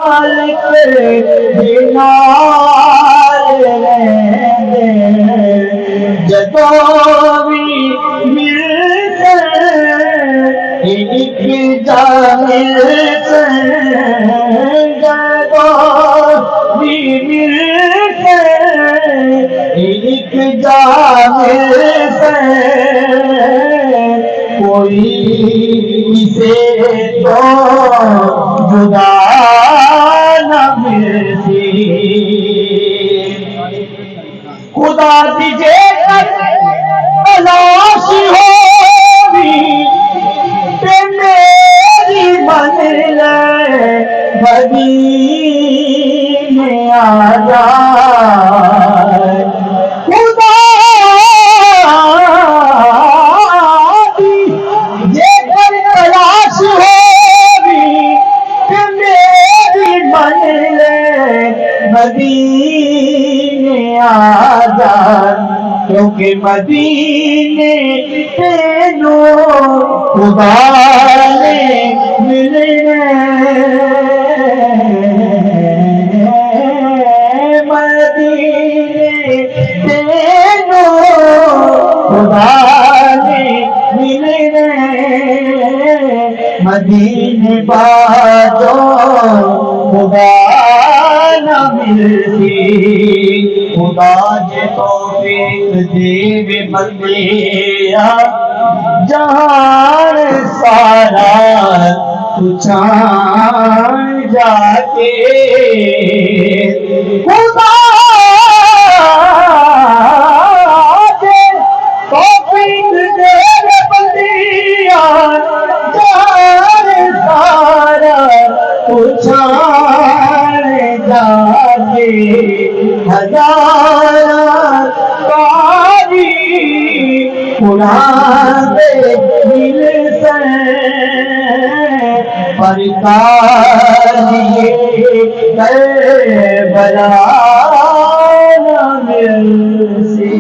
मालिक नाल रहंदे जदों भी मिलदे एक जा मिलदे जदों भी मिलदे एक जा मिलदे कोई किसे तो जुदा न मिलती खुदा दीजे तलाश होगी ते मेरी मन ले मदीने आ जाए खुदा ये तलाश होगी ते मेरी मन ले मदीने आ जाए क्योंकि मदीने तेनू खुदा ने मिलने मदीने तेनू खुदा ने मिलने मदीने बाजो खुदा न मिलती खुदा जे तौफीक देवे बंदिया जहान सारा तुझान जाके खुदा जे तौफीक देवे बंदिया जहान सारा तुझान जाके हजार कारी कुरान दिल से पर कारिए बला मिल से।